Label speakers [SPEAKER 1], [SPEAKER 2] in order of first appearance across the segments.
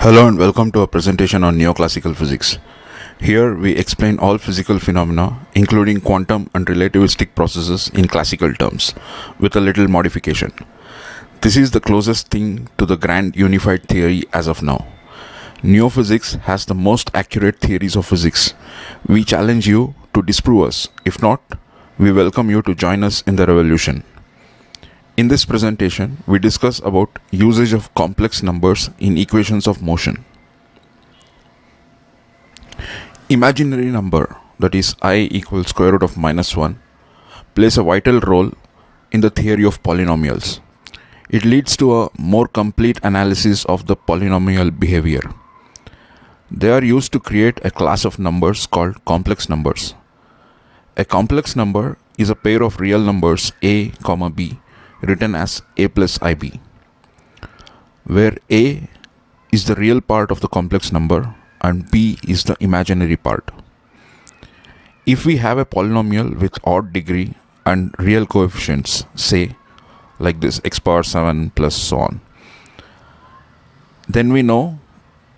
[SPEAKER 1] Hello and welcome to a presentation on neoclassical physics. Here we explain all physical phenomena, including quantum and relativistic processes in classical terms, with a little modification. This is the closest thing to the grand unified theory as of now. Neophysics has the most accurate theories of physics. We challenge you to disprove us. If not, we welcome you to join us in the revolution. In this presentation, we discuss about usage of complex numbers in equations of motion. Imaginary number, that is I equals square root of minus 1, plays a vital role in the theory of polynomials. It leads to a more complete analysis of the polynomial behavior. They are used to create a class of numbers called complex numbers. A complex number is a pair of real numbers a, b written as a plus ib, where a is the real part of the complex number and b is the imaginary part. If we have a polynomial with odd degree and real coefficients, say like this x power 7 plus so on, then we know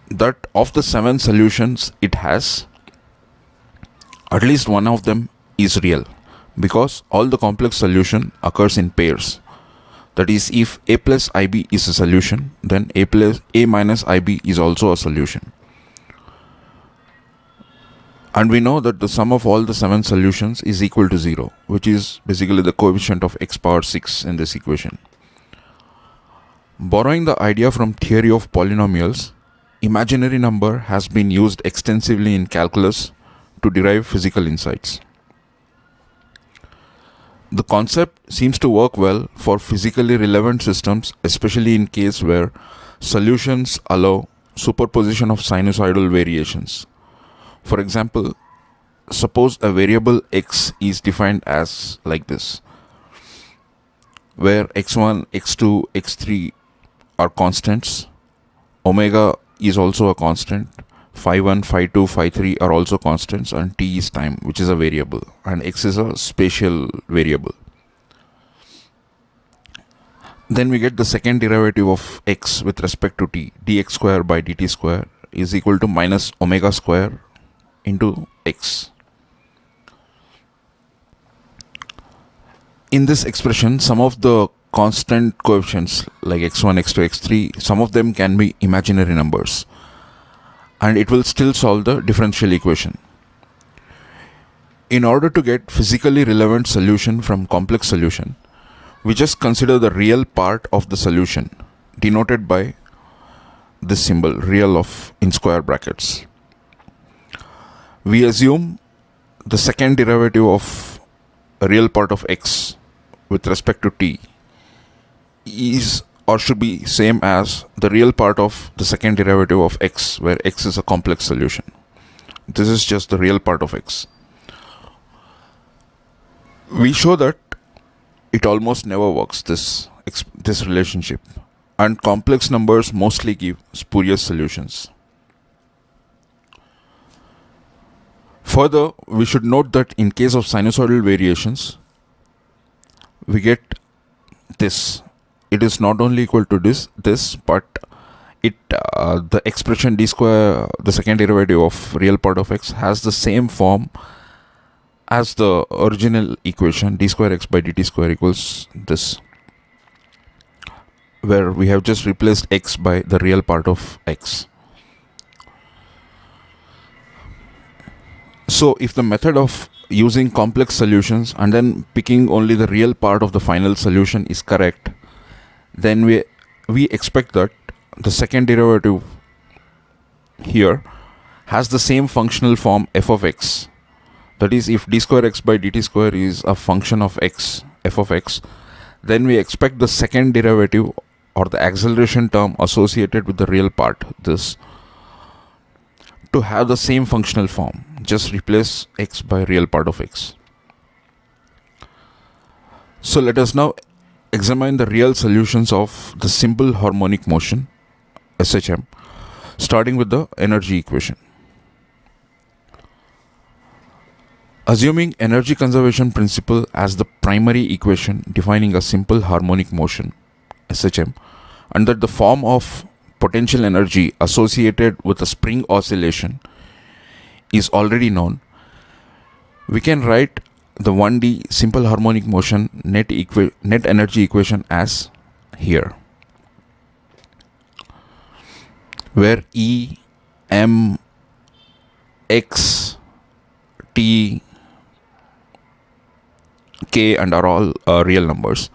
[SPEAKER 1] that of the 7 solutions it has, at least one of them is real, because all the complex solution occurs in pairs. That is, if a plus ib is a solution, then a minus ib is also a solution. And we know that the sum of all the 7 solutions is equal to 0, which is basically the coefficient of x power 6 in this equation. Borrowing the idea from theory of polynomials, imaginary number has been used extensively in calculus to derive physical insights. The concept seems to work well for physically relevant systems, especially in case where solutions allow superposition of sinusoidal variations. For example, suppose a variable x is defined as like this, where x1, x2, x3 are constants, omega is also a constant, phi1, phi2, phi3 are also constants, and t is time, which is a variable, and x is a spatial variable. Then we get the second derivative of x with respect to t, dx square by dt square is equal to minus omega square into x. In this expression, some of the constant coefficients like x1, x2, x3, some of them can be imaginary numbers, and it will still solve the differential equation. In order to get physically relevant solution from complex solution, we just consider the real part of the solution, denoted by this symbol, real of in square brackets. We assume the second derivative of a real part of x with respect to t is or should be same as the real part of the second derivative of x, where x is a complex solution. This is just the real part of x. We show that it almost never works, this relationship, and complex numbers mostly give spurious solutions. Further, we should note that in case of sinusoidal variations, we get this. It is not only equal to this, but the expression d square, the second derivative of real part of x, has the same form as the original equation, d square x by dt square equals this, where we have just replaced x by the real part of x. So if the method of using complex solutions and then picking only the real part of the final solution is correct, then we expect that the second derivative here has the same functional form f of x. That is, if d square x by dt square is a function of x, f of x, then we expect the second derivative or the acceleration term associated with the real part, this, to have the same functional form. Just replace x by real part of x. So let us now examine the real solutions of the simple harmonic motion, SHM, starting with the energy equation. Assuming energy conservation principle as the primary equation defining a simple harmonic motion, SHM, and that the form of potential energy associated with a spring oscillation is already known, we can write the 1D simple harmonic motion net energy equation as here, where E, M, X, T, K and are all real numbers.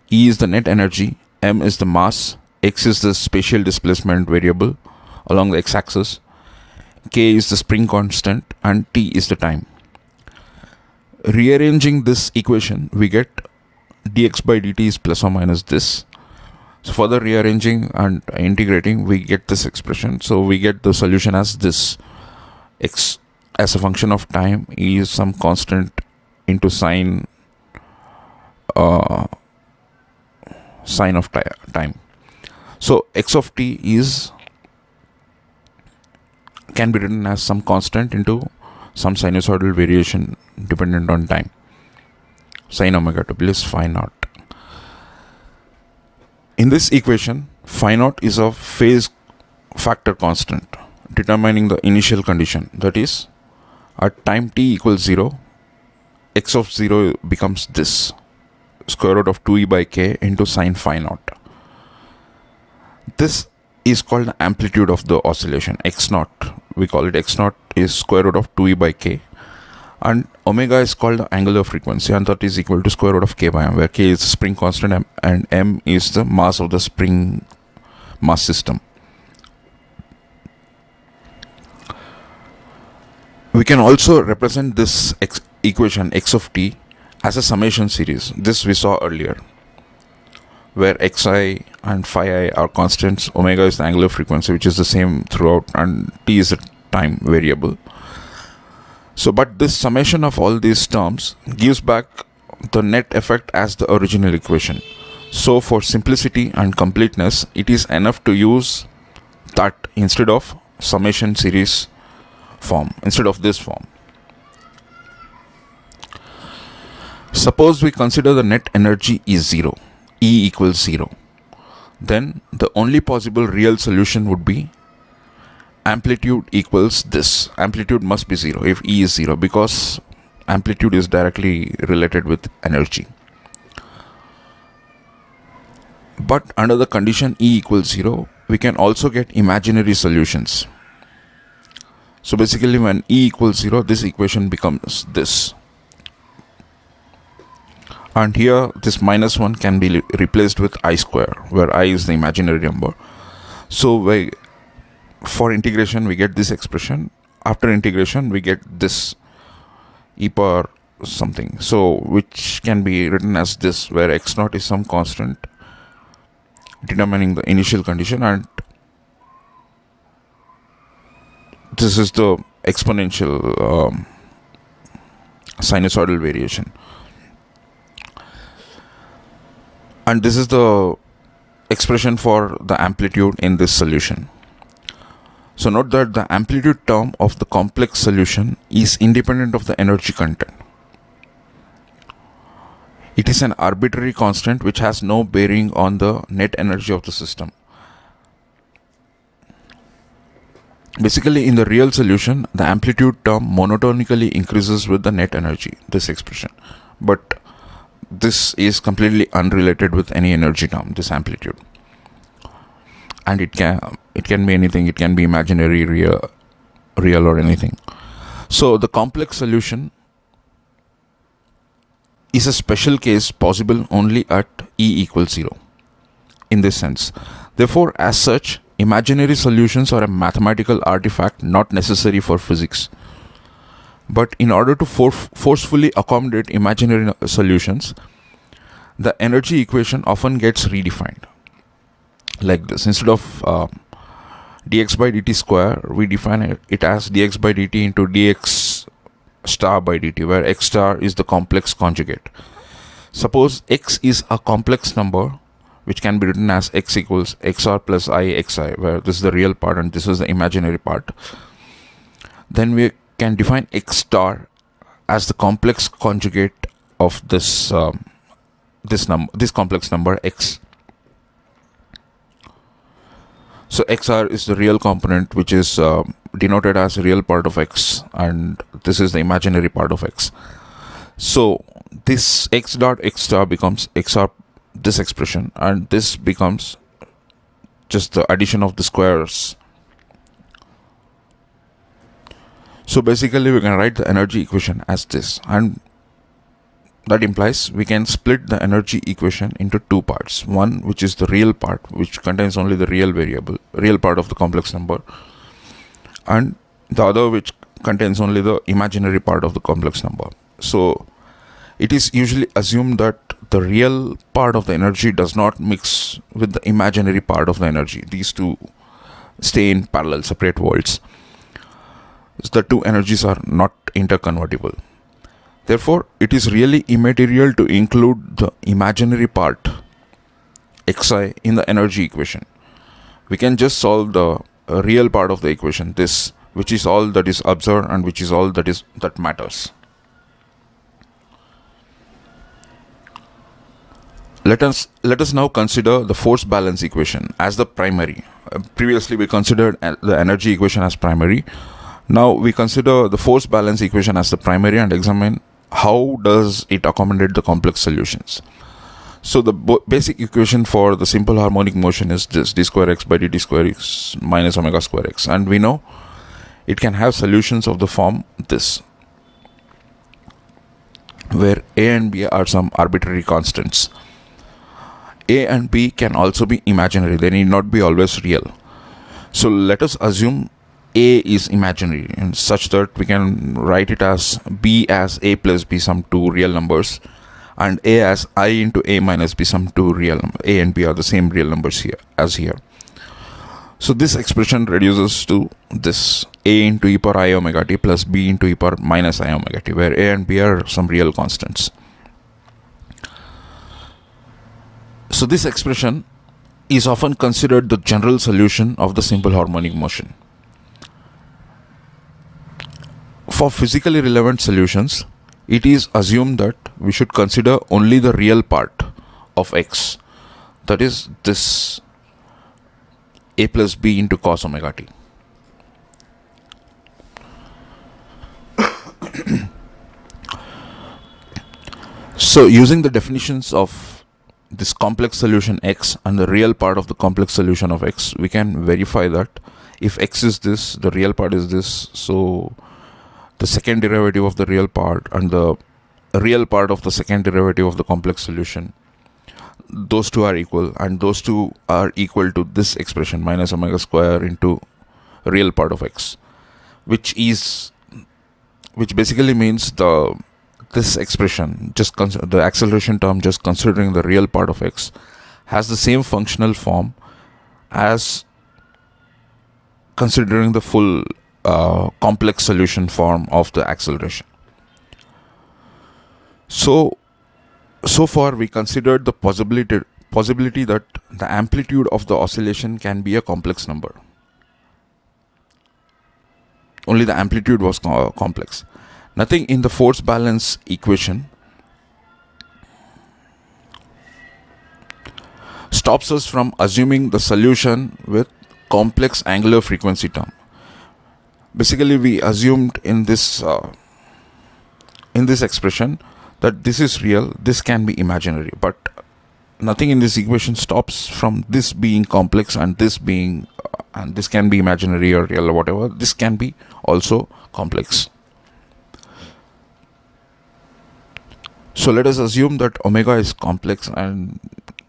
[SPEAKER 1] E is the net energy, M is the mass, X is the spatial displacement variable along the x-axis, K is the spring constant, and T is the time. Rearranging this equation, we get dx by dt is plus or minus this. So further rearranging and integrating, we get this expression. So we get the solution as this: x as a function of time is some constant into sine of time. So x of t can be written as some constant into some sinusoidal variation dependent on time. Sin omega to plus phi naught. In this equation, phi naught is a phase factor constant determining the initial condition. That is, at time t equals 0, x of 0 becomes this: square root of 2e by k into sine phi naught. This is called the amplitude of the oscillation, x naught. We call it x naught is square root of 2e by k, and omega is called the angular frequency, and that is equal to square root of k by m, where k is the spring constant and m is the mass of the spring mass system. We can also represent this equation x of t as a summation series. This we saw earlier, where xi and phi I are constants, omega is the angular frequency, which is the same throughout, and t is a time variable. So, but this summation of all these terms gives back the net effect as the original equation. So, for simplicity and completeness, it is enough to use that instead of summation series form, instead of this form. Suppose we consider the net energy is 0, E equals 0. Then the only possible real solution would be amplitude equals this. Amplitude must be 0 if E is 0, because amplitude is directly related with energy. But under the condition E equals 0, we can also get imaginary solutions. So basically, when E equals 0, this equation becomes this. And here this minus 1 can be replaced with I square, where I is the imaginary number. So for integration we get this expression. After integration we get this e power something, so which can be written as this, where x naught is some constant determining the initial condition, and this is the exponential sinusoidal variation. And this is the expression for the amplitude in this solution. So note that the amplitude term of the complex solution is independent of the energy content. It is an arbitrary constant which has no bearing on the net energy of the system. Basically, in the real solution, the amplitude term monotonically increases with the net energy, this expression. But this is completely unrelated with any energy term, this amplitude. And it can be anything. It can be imaginary, real or anything. So the complex solution is a special case possible only at E equals 0 in this sense. Therefore, as such, imaginary solutions are a mathematical artifact not necessary for physics. But in order to forcefully accommodate imaginary solutions, the energy equation often gets redefined like this. Instead of dx by dt square, we define it as dx by dt into dx star by dt, where x star is the complex conjugate. Suppose x is a complex number which can be written as x equals xr plus I xi, where this is the real part and this is the imaginary part. Then we can define x star as the complex conjugate of this complex number x. So xr is the real component, which is denoted as real part of x, and this is the imaginary part of x. So this x dot x star becomes xr, this expression, and this becomes just the addition of the squares. So basically we can write the energy equation as this, and that implies we can split the energy equation into two parts. One which is the real part, which contains only the real part of the complex number, and the other which contains only the imaginary part of the complex number. So it is usually assumed that the real part of the energy does not mix with the imaginary part of the energy. These two stay in parallel, separate worlds. The two energies are not interconvertible. Therefore, it is really immaterial to include the imaginary part xi in the energy equation. We can just solve the real part of the equation, this, which is all that is observed and which is all that matters. Let us now consider the force balance equation as the primary. Previously we considered the energy equation as primary. Now we consider the force balance equation as the primary and examine how does it accommodate the complex solutions. So the basic equation for the simple harmonic motion is this: d square x by dt square x minus omega square x, and we know it can have solutions of the form this, where a and b are some arbitrary constants. A and b can also be imaginary, they need not be always real. So let us assume a is imaginary, and such that we can write it as b as a plus b, some two real numbers, and a as I into a minus b, some two real numbers. A and b are the same real numbers here as here. So this expression reduces to this: a into e power I omega t plus b into e power minus I omega t, where a and b are some real constants. So this expression is often considered the general solution of the simple harmonic motion. For physically relevant solutions, it is assumed that we should consider only the real part of x, that is this a plus b into cos omega t. So using the definitions of this complex solution x and the real part of the complex solution of x, we can verify that if x is this, the real part is this, so the second derivative of the real part and the real part of the second derivative of the complex solution, those two are equal, and those two are equal to this expression minus omega square into real part of x, which basically means this expression, just the acceleration term, just considering the real part of x, has the same functional form as considering the full complex solution form of the acceleration. So far we considered the possibility that the amplitude of the oscillation can be a complex number. Only the amplitude was complex. Nothing in the force balance equation stops us from assuming the solution with complex angular frequency term. Basically, we assumed in this expression that this is real, this can be imaginary, but nothing in this equation stops from this being complex and this being and this can be imaginary or real or whatever. This can be also complex. So let us assume that omega is complex, and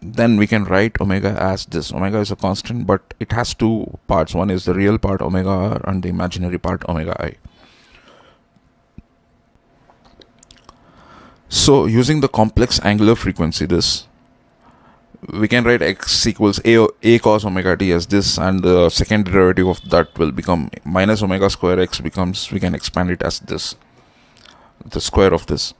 [SPEAKER 1] then we can write omega as this. Omega is a constant, but it has two parts. One is the real part omega r and the imaginary part omega I. So using the complex angular frequency, this, we can write x equals a cos omega t as this, and the second derivative of that will become minus omega square x becomes, we can expand it as this, the square of this.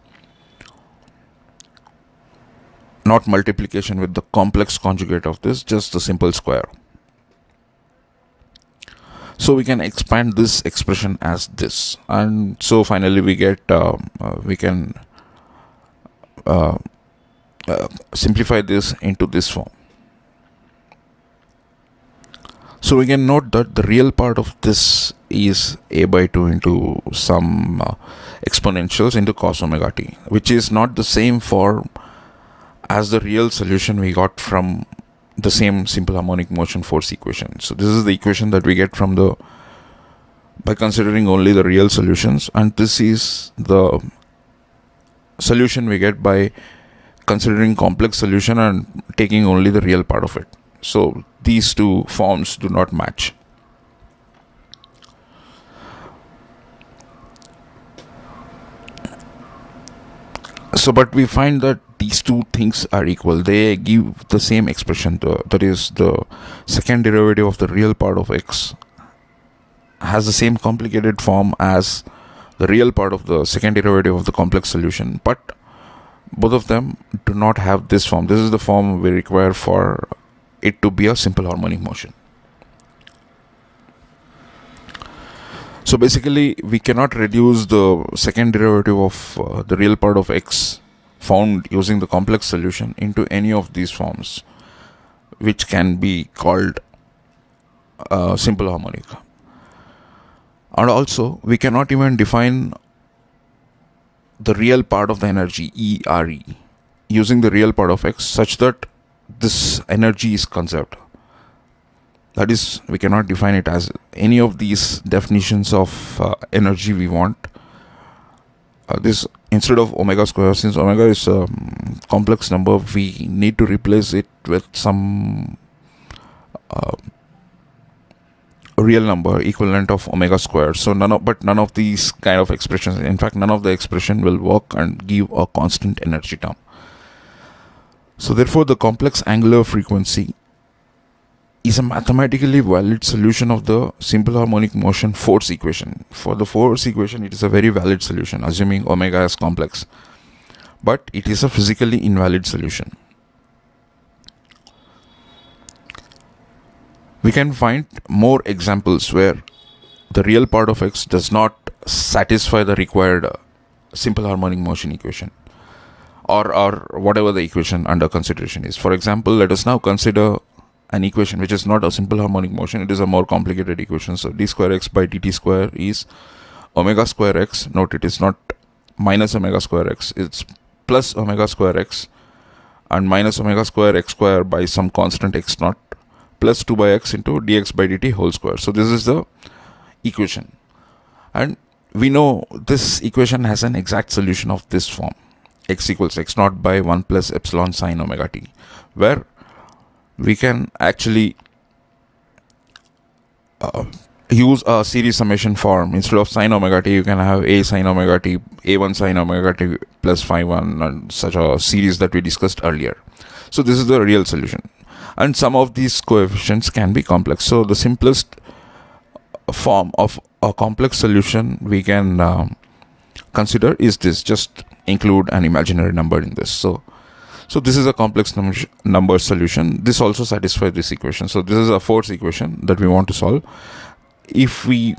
[SPEAKER 1] Not multiplication with the complex conjugate of this, just the simple square. So we can expand this expression as this, and so finally we get we can simplify this into this form. So we can note that the real part of this is a by 2 into some exponentials into cos omega t, which is not the same form as the real solution we got from the same simple harmonic motion force equation. So this is the equation that we get from the by considering only the real solutions, and this is the solution we get by considering complex solution and taking only the real part of it. So these two forms do not match. So but we find that these two things are equal. They give the same expression, that is the second derivative of the real part of x has the same complicated form as the real part of the second derivative of the complex solution, but both of them do not have this form. This is the form we require for it to be a simple harmonic motion. So basically we cannot reduce the second derivative of the real part of x found using the complex solution into any of these forms, which can be called simple harmonic. And also we cannot even define the real part of the energy ERE using the real part of x such that this energy is conserved. That is, we cannot define it as any of these definitions of energy we want. This, instead of omega square, since omega is a complex number, we need to replace it with some real number equivalent of omega square. So none of these kind of expressions, in fact none of the expression will work and give a constant energy term. So therefore the complex angular frequency is a mathematically valid solution of the simple harmonic motion force equation. For the force equation, it is a very valid solution, assuming omega is complex, but it is a physically invalid solution. We can find more examples where the real part of x does not satisfy the required simple harmonic motion equation, or whatever the equation under consideration is. For example, let us now consider an equation which is not a simple harmonic motion, it is a more complicated equation. So d square x by dt square is omega square x. Note, it is not minus omega square x, it's plus omega square x and minus omega square x square by some constant x naught plus 2 by x into dx by dt whole square. So this is the equation, and we know this equation has an exact solution of this form: x equals x naught by 1 plus epsilon sine omega t, where we can actually use a series summation form. Instead of sine omega t, you can have a sine omega t, a1 sine omega t plus phi 1, and such a series that we discussed earlier. So this is the real solution, and some of these coefficients can be complex. So the simplest form of a complex solution we can consider is this: just include an imaginary number in this. So this is a complex number solution. This also satisfies this equation. So this is a force equation that we want to solve. If we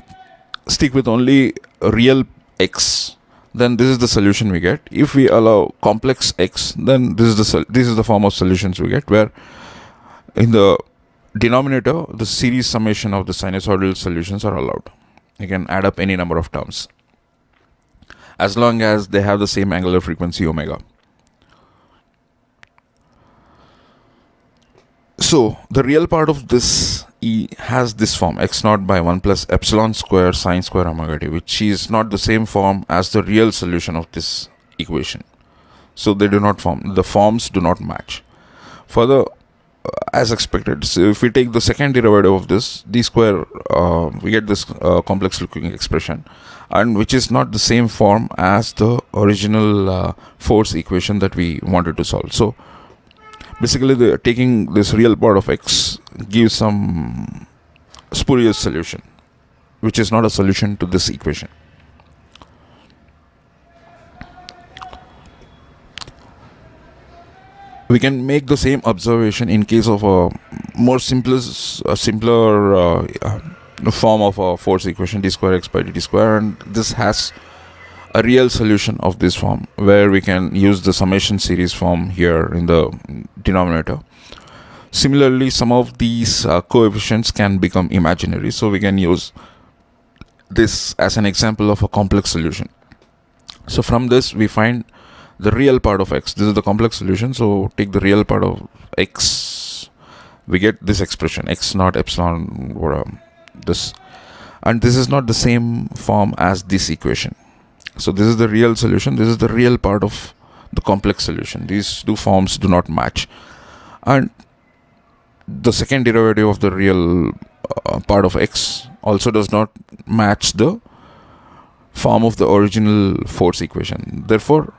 [SPEAKER 1] stick with only real x, then this is the solution we get. If we allow complex x, then this is the form of solutions we get, where in the denominator the series summation of the sinusoidal solutions are allowed. You can add up any number of terms as long as they have the same angular frequency omega. So the real part of this E has this form: x naught by 1 plus epsilon square sine square omega t, which is not the same form as the real solution of this equation. So they do not form, the forms do not match. Further, as expected, so if we take the second derivative of this d square, we get this complex looking expression, and which is not the same form as the original force equation that we wanted to solve. So basically taking this real part of x gives some spurious solution, which is not a solution to this equation. We can make the same observation in case of a more simpler form of a force equation: d square x by dt square, and this has a real solution of this form, where we can use the summation series form here in the denominator. Similarly, some of these coefficients can become imaginary, so we can use this as an example of a complex solution. So from this we find the real part of x. This is the complex solution, so take the real part of x. We get this expression x naught epsilon this, and this is not the same form as this equation. So this is the real solution, this is the real part of the complex solution. These two forms do not match, and the second derivative of the real part of x also does not match the form of the original force equation. Therefore,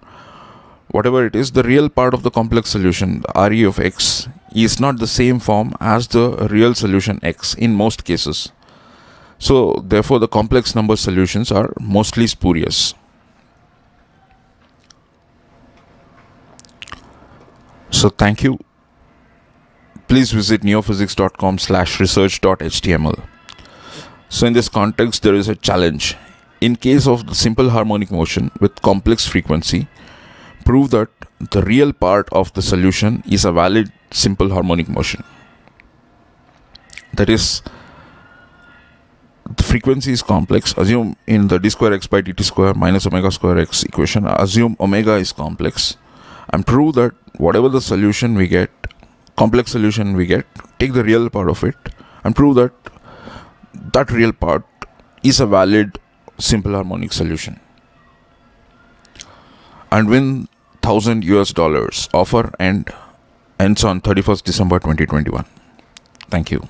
[SPEAKER 1] whatever it is, the real part of the complex solution, the Re of x, is not the same form as the real solution x in most cases. So therefore the complex number solutions are mostly spurious. So thank you. Please visit neophysics.com/research.html. So in this context, there is a challenge. In case of the simple harmonic motion with complex frequency, prove that the real part of the solution is a valid simple harmonic motion. That is, the frequency is complex. Assume in the d square x by dt square minus omega square x equation, assume omega is complex, and prove that whatever the solution we get, complex solution we get, take the real part of it and prove that that real part is a valid simple harmonic solution, and win $1,000 US. Offer ends on 31st December 2021. Thank you.